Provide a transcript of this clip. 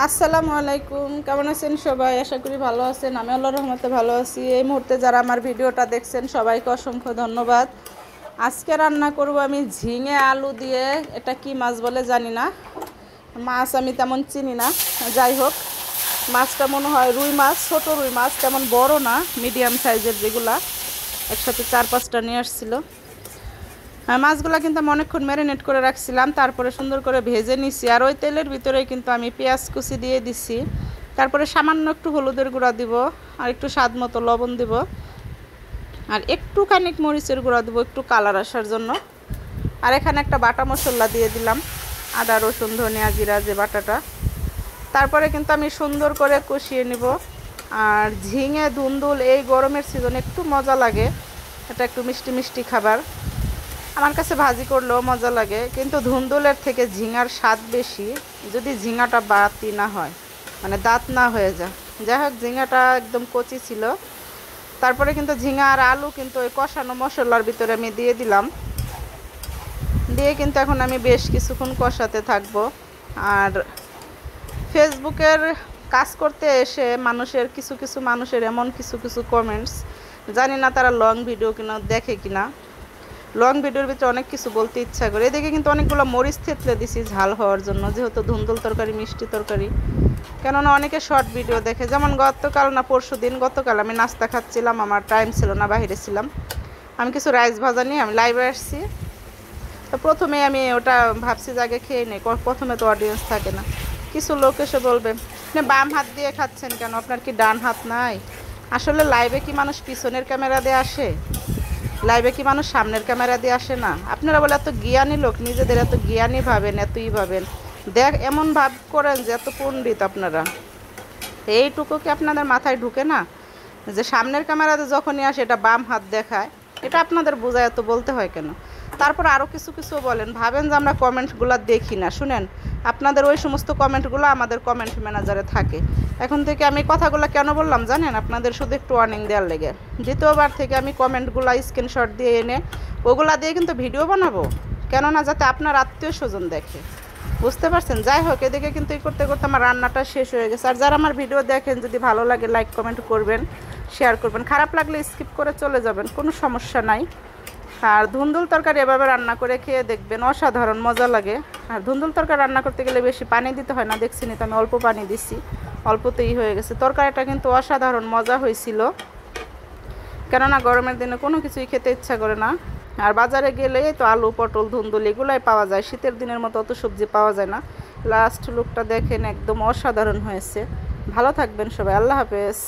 আসসালামু আলাইকুম, কেমন আছেন সবাই? আশা করি ভালো আছেন। আমি আল্লাহর রহমতে ভালো আছি। এই মুহূর্তে যারা আমার ভিডিওটা দেখছেন সবাইকে অসংখ্য ধন্যবাদ। আজকে রান্না করব আমি ঝিঙে আলু দিয়ে। এটা কি মাছ বলে জানি না, মাছ আমি তেমন চিনি না। যাই হোক, মাছটা মনে হয় রুই মাছ, ছোট রুই মাছ, তেমন বড় না, মিডিয়াম সাইজের যেগুলা। একসাথে 4-5টা নিয়ে আসছিল। মাছগুলো কিন্তু আমি অনেকক্ষণ ম্যারিনেট করে রাখছিলাম, তারপরে সুন্দর করে ভেজে নিছি। আর ওই তেলের ভিতরে কিন্তু আমি পেঁয়াজ কুচি দিয়ে দিছি। তারপরে সামান্য একটু হলুদের গুঁড়া দিব, আর একটু স্বাদ মতো লবণ দিব, আর একটু খানিক মরিচের গুঁড়া দিব একটু কালার আসার জন্য। আর এখানে একটা বাটা মশলা দিয়ে দিলাম, আদা রসুন ধনিয়া জিরা যে বাটাটা। তারপরে কিন্তু আমি সুন্দর করে কষিয়ে নিব। আর ঝিঙে ধুন্দুল এই গরমের সিজনে একটু মজা লাগে, এটা একটু মিষ্টি মিষ্টি খাবার। আমার কাছে ভাজি করলেও মজা লাগে, কিন্তু ধুন্দুলের থেকে ঝিঙার স্বাদ বেশি যদি ঝিঙাটা বাতি না হয়, মানে দাঁত না হয়ে যায়। যাই হোক, ঝিঙাটা একদম কচি ছিল। তারপরে কিন্তু ঝিঙা আর আলু কিন্তু ওই কষানো মশলার ভিতরে আমি দিয়ে দিলাম। দিয়ে কিন্তু এখন আমি বেশ কিছুক্ষণ কষাতে থাকবো। আর ফেসবুকের কাজ করতে এসে মানুষের কিছু মানুষের এমন কিছু কমেন্টস, জানি না তারা লং ভিডিও কিনা দেখে কিনা। লং ভিডিওর ভিতরে অনেক কিছু বলতে ইচ্ছা করে। এদিকে কিন্তু অনেকগুলো মরিচ থেতলে দিছি ঝাল হওয়ার জন্য, যেহেতু ধুন্দুল তরকারি মিষ্টি তরকারি। কেননা অনেকে শর্ট ভিডিও দেখে, যেমন গতকাল না পরশু দিন, গতকাল আমি নাস্তা খাচ্ছিলাম, আমার টাইম ছিল না, বাইরে ছিলাম। আমি কিছু রাইস ভাজা নিয়ে আমি লাইভে আসছি। তো প্রথমে আমি ওটা ভাবছি যে আগে খেয়ে নেই, প্রথমে তো অডিয়েন্স থাকে না। কিছু লোক এসে বলবে, আপনি বাম হাত দিয়ে খাচ্ছেন কেন, আপনার কি ডান হাত নাই? আসলে লাইভে কি মানুষ পিছনের ক্যামেরা দিয়ে আসে? লাইভে কি মানুষ সামনের ক্যামেরা দিয়ে আসে না? আপনারা বলে এত জ্ঞানী লোক, নিজেদের এত জ্ঞানী ভাবেন, এতই ভাবেন, দেখ এমন ভাব করেন যে এত পণ্ডিত আপনারা। এইটুকু কি আপনাদের মাথায় ঢুকে না যে সামনের ক্যামেরাতে যখনই আসে এটা বাম হাত দেখায়? এটা আপনাদের বোঝায় এত বলতে হয় কেন? তারপর আরও কিছু বলেন, ভাবেন যে আমরা কমেন্টগুলো দেখি না। শুনেন, আপনাদের ওই সমস্ত কমেন্টগুলো আমাদের কমেন্ট ম্যানেজারে থাকে। এখন থেকে আমি কথাগুলো কেন বললাম জানেন? আপনাদের শুধু একটু ওয়ার্নিং দেওয়ার লেগে। দ্বিতীয়বার থেকে আমি কমেন্টগুলো স্ক্রিনশট দিয়ে এনে ওগুলা দিয়ে কিন্তু ভিডিও বানাবো, কেননা যাতে আপনার আত্মীয় স্বজন দেখে। বুঝতে পারছেন? যাই হোক, এদিকে কিন্তু এই করতে করতে আমার রান্নাটা শেষ হয়ে গেছে। আর যারা আমার ভিডিও দেখেন, যদি ভালো লাগে লাইক কমেন্ট করবেন, শেয়ার করবেন, খারাপ লাগলে স্কিপ করে চলে যাবেন, কোনো সমস্যা নাই। আর ধুন্দুল তরকারি এভাবে রান্না করে খেয়ে দেখবেন, অসাধারণ মজা লাগে। আর ধুন্দুল তরকারি রান্না করতে গেলে বেশি পানি দিতে হয় না, দেখছি তো আমি অল্প পানি দিছি, অল্পতেই হয়ে গেছে। তরকারিটা কিন্তু অসাধারণ মজা হয়েছিল, কেননা গরমের দিনে কোনো কিছুই খেতে ইচ্ছা করে না। আর বাজারে গেলে তো আলু পটল ধুন্দুল এগুলাই পাওয়া যায়, শীতের দিনের মতো অত সবজি পাওয়া যায় না। লাস্ট লুকটা দেখেন, একদম অসাধারণ হয়েছে। ভালো থাকবেন সবাই, আল্লাহ হাফেজ।